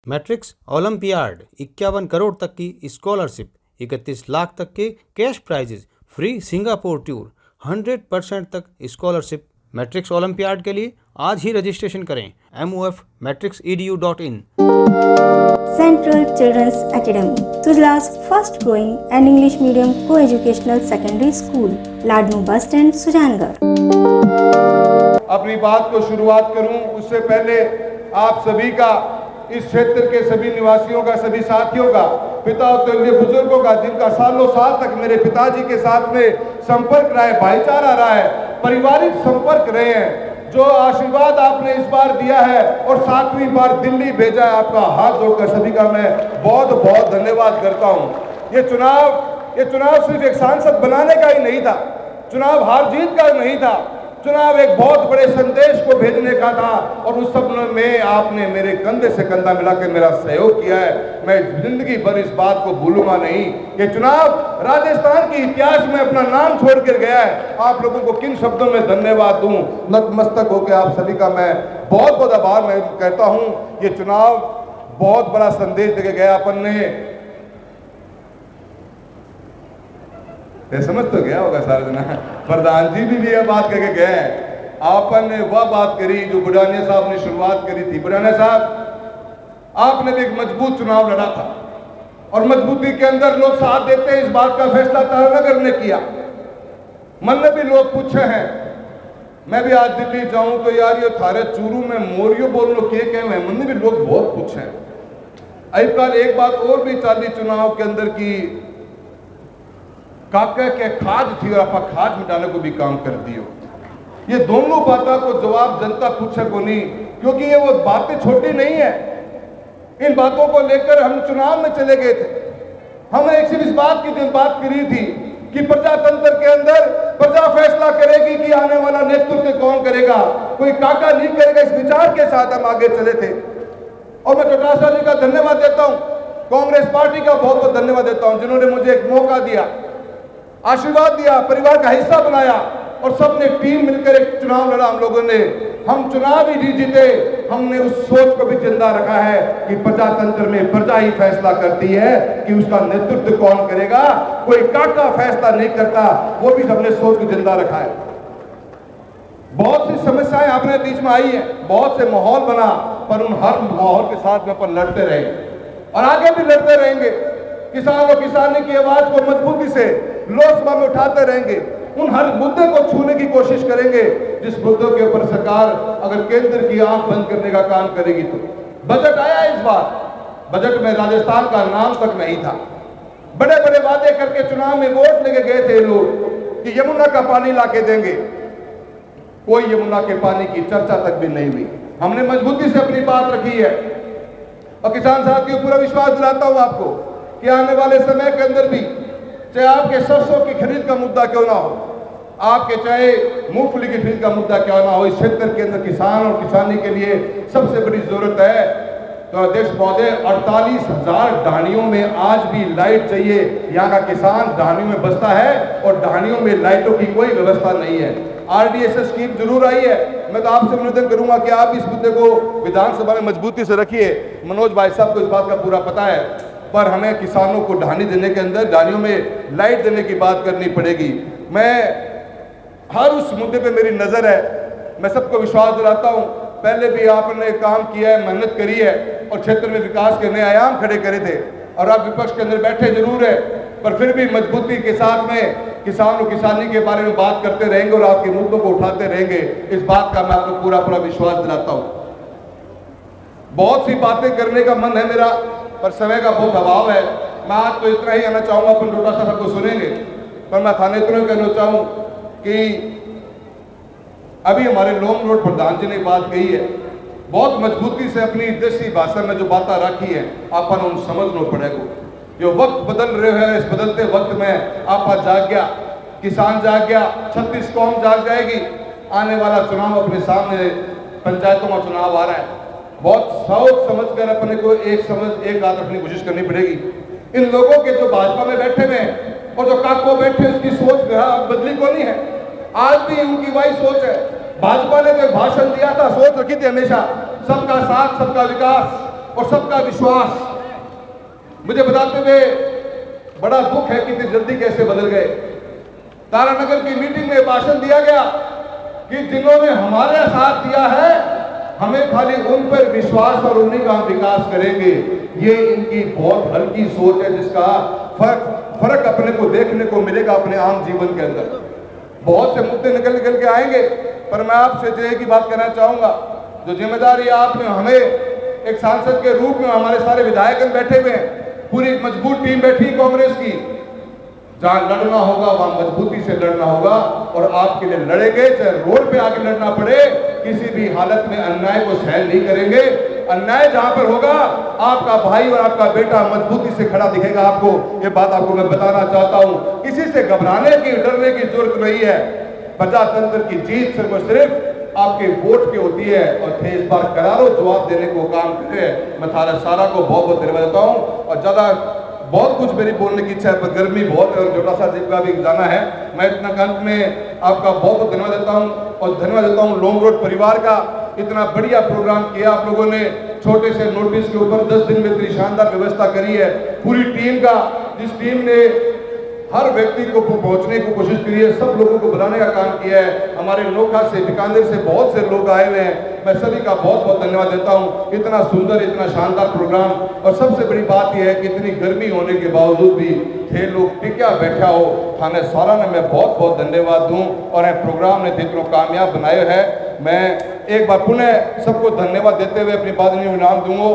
Matrix olympiad 51 crore तक की scholarship, 31 lakh तक के cash prizes, free Singapore tour, 100% तक स्कॉलरशिप। मैट्रिक्स ओलंपियाड के लिए आज ही रजिस्ट्रेशन करें mofmatrixedu.in। Central Children's Academy, Sujla's fast growing and English medium co-educational secondary school, Ladnun bus stand, Sujangarh. अपनी बात को शुरुआत करूं उससे पहले आप सभी का, इस क्षेत्र के सभी निवासियों का, सभी साथियों का, पिता तुल्य बुजुर्गों का, जिनका सालों साल तक मेरे पिताजी के साथ में संपर्क रहा है, भाईचारा रहा है, पारिवारिक संपर्क रहे हैं, जो आशीर्वाद आपने इस बार दिया है और 7वीं बार दिल्ली भेजा है, आपका हाथ जोड़कर सभी का मैं बहुत बहुत धन्यवाद करता हूं। ये चुनाव सिर्फ एक सांसद बनाने का ही नहीं था, चुनाव हार जीत का नहीं था, चुनाव एक बहुत बड़े संदेश को भेजने का था और उस सब में आपने मेरे कंधे से कंधा मिलाकर मेरा सहयोग किया है। मैं जिंदगी भर इस बात को भूलूंगा नहीं। ये चुनाव राजस्थान के इतिहास में अपना नाम छोड़कर गया है। आप लोगों को किन शब्दों में धन्यवाद दूं, नतमस्तक होकर आप सभी का मैं बहुत बहुत आभार मैं कहता हूं। ये चुनाव बहुत बड़ा संदेश देके गया। अपन ने समझ तो गया होगा सारा जना, प्रधान जी भी यह बात करके गए हैं। आपन ने वह बात करी जो बुढ़ानिया साहब ने शुरुआत करी थी। बुढ़ानिया साहब, आपने भी एक मजबूत चुनाव लड़ा था और मजबूती के अंदर लोग साथ देते हैं। इस बात का फैसला तारानगर ने किया। मन में भी लोग पूछे हैं, मैं भी आज दिल्ली जाऊं तो यार ये थारे चूरू में मोरियो बोल लो के कहे हैं, मन में भी लोग बहुत पूछे हैं। आजकल एक बात और भी चाली चुनाव के अंदर की काका के खाद थी और आप खाद मिटाने को भी काम कर दियो। ये दोनों बातों को जवाब जनता पूछे को नहीं, क्योंकि ये वो बातें छोटी नहीं है। इन बातों को लेकर हम चुनाव में चले गए थे। हमने एक सिर्फ इस बात की बात करी थी कि प्रजातंत्र के अंदर प्रजा फैसला करेगी कि आने वाला नेतृत्व कौन करेगा, कोई काका नहीं करेगा। इस विचार के साथ हम आगे चले थे और मैं चौटाला जी का धन्यवाद देता हूं, कांग्रेस पार्टी का बहुत बहुत धन्यवाद देता हूं, जिन्होंने मुझे एक मौका दिया, आशीर्वाद दिया, परिवार का हिस्सा बनाया और सबने टीम मिलकर एक चुनाव लड़ा। हम लोगों ने, हम चुनाव ही नहीं जीते, हमने उस सोच को भी जिंदा रखा है कि प्रजातंत्र में प्रजा ही फैसला करती है कि उसका नेतृत्व कौन करेगा, कोई काका फैसला नहीं करता। वो भी हमने सोच को जिंदा रखा है। बहुत सी समस्याएं आपने बीच में आई है, बहुत से माहौल बना, पर उन हर माहौल के साथ में अपन लड़ते रहे और आगे भी लड़ते रहेंगे। किसान और किसानी की आवाज को मजबूती से लोकसभा में उठाते रहेंगे। उन हर मुद्दे को छूने की कोशिश करेंगे जिस मुद्दों के ऊपर सरकार अगर केंद्र की आंख बंद करने का काम करेगी। तो बजट आया इस बार, बजट में राजस्थान का नाम तक नहीं था। बड़े बड़े वादे करके चुनाव में वोट लेके गए थे लोग कि यमुना का पानी लाके देंगे, कोई यमुना के पानी की चर्चा तक भी नहीं हुई। हमने मजबूती से अपनी बात रखी है और किसान साथियों, पूरा विश्वास दिलाता हूं आपको कि आने वाले समय के अंदर भी, चाहे आपके सरसों की खरीद का मुद्दा क्यों ना हो, आपके चाहे मूंगफली की खरीद का मुद्दा क्यों ना हो, इस क्षेत्र के अंदर किसान और किसानी के लिए सबसे बड़ी जरूरत है। तो अध्यक्ष महोदय, 48,000 ढाणियों में आज भी लाइट चाहिए। यहाँ का किसान ढाणियों में बसता है और ढाणियों में लाइटों की कोई व्यवस्था नहीं है। RDSS स्कीम जरूर आई है। मैं तो आपसे निवेदन करूंगा कि आप इस मुद्दे को विधानसभा में मजबूती से रखिए। मनोज भाई साहब को इस बात का पूरा पता है, पर हमें किसानों को ढाणी देने के अंदर ढाणियों में लाइट देने की बात करनी पड़ेगी। मैं हर उस मुद्दे पे मेरी नजर है। मैं सबको विश्वास दिलाता हूं, पहले भी आपने काम किया है, मेहनत करी है और क्षेत्र में विकास के नए आयाम खड़े करे थे और आप विपक्ष के अंदर बैठे जरूर है, पर फिर भी मजबूती के साथ में किसान और किसानी के बारे में बात करते रहेंगे और आपके मुद्दों को उठाते रहेंगे। इस बात का मैं आपको पूरा पूरा विश्वास दिलाता हूं। बहुत सी बातें करने का मन है मेरा, पर समय का बहुत अभाव है। मैं आज तो इतना ही कहना चाहूंगा, अपन छोटा सा सबको सुनेंगे, पर मैं थाने इतना कहना चाहूं कि अभी हमारे लॉन्ग रोड प्रधान जी ने बात कही है, बहुत मजबूती से अपनी देसी भाषा में जो बातें रखी है, अपन उन समझना पड़ेगा। जो वक्त बदल रहे हैं, इस बदलते वक्त में आपा जाग गया, किसान जाग गया, 36 कौम जाग जाएगी। आने वाला चुनाव अपने सामने, पंचायतों का चुनाव आ रहा है। बहुत सोच समझ कर अपने को एक बात रखने की कोशिश करनी पड़ेगी। इन लोगों के जो भाजपा में बैठे हुए हैं और जो काको बैठे, उसकी सोच बदली को नहीं है। आज भी उनकी वही सोच है। भाजपा ने जो भाषण दिया था, सोच रखी थी हमेशा सबका साथ सबका विकास, और सबका विश्वास। मुझे बताते हुए बड़ा दुख है कि इतनी जल्दी कैसे बदल गए। तारानगर की मीटिंग में भाषण दिया गया कि जिन्होंने हमारा साथ दिया है हमें खाली उन पर विश्वास और उन्हीं का हम विकास करेंगे। ये इनकी बहुत हल्की सोच है, जिसका फर्क अपने को देखने को मिलेगा अपने आम जीवन के अंदर। बहुत से मुद्दे निकल के आएंगे, पर मैं आपसे जो एक ही बात कहना चाहूंगा, जो जिम्मेदारी आपने हमें एक सांसद के रूप में, हमारे सारे विधायक बैठे हुए हैं, पूरी मजबूत टीम बैठी कांग्रेस की, जहां लड़ना होगा वहां मजबूती से लड़ना होगा और आपके लिए लड़ेंगे, चाहे रोड पे आके लड़ना पड़े, किसी भी हालत में अन्याय को सहन नहीं करेंगे। अन्याय जहां पर होगा आपका भाई और आपका बेटा मजबूती से खड़ा दिखेगा आपको। ये बात आपको मैं बताना चाहता हूं। किसी से घबराने की, डरने की जरूरत नहीं है। प्रजातंत्र की जीत सिर्फ और सिर्फ आपके वोट की होती है और थे इस बार करारो जवाब देने को काम करे। मैं सारा को बहुत बहुत धन्यवाद देता हूँ और ज्यादा बहुत कुछ मेरी बोलने की इच्छा है, पर गर्मी बहुत है और छोटा सा जितना भी जाना है। मैं इतना अंत में आपका बहुत बहुत धन्यवाद देता हूं और धन्यवाद देता हूं लोंग रोड परिवार का। इतना बढ़िया प्रोग्राम किया आप लोगों ने, छोटे से नोटिस के ऊपर 10 दिन में इतनी शानदार व्यवस्था करी है। पूरी टीम का, जिस टीम ने हर व्यक्ति को पहुंचने की कोशिश करी है, सब लोगों को बुलाने का काम किया है। हमारे नोखा से, बीकानेर से बहुत से लोग आए हुए हैं। मैं सभी का बहुत बहुत धन्यवाद देता हूं। इतना सुंदर, इतना शानदार प्रोग्राम, और सबसे बड़ी बात यह है कि इतनी गर्मी होने के बावजूद भी थे लोग टिकिया बैठा हो। थाने सारा ने मैं बहुत बहुत धन्यवाद दूं और ये प्रोग्राम ने जितने कामयाब बनाए है। मैं एक बार पुनः सबको धन्यवाद देते हुए अपनी बात में विराम दूंगा।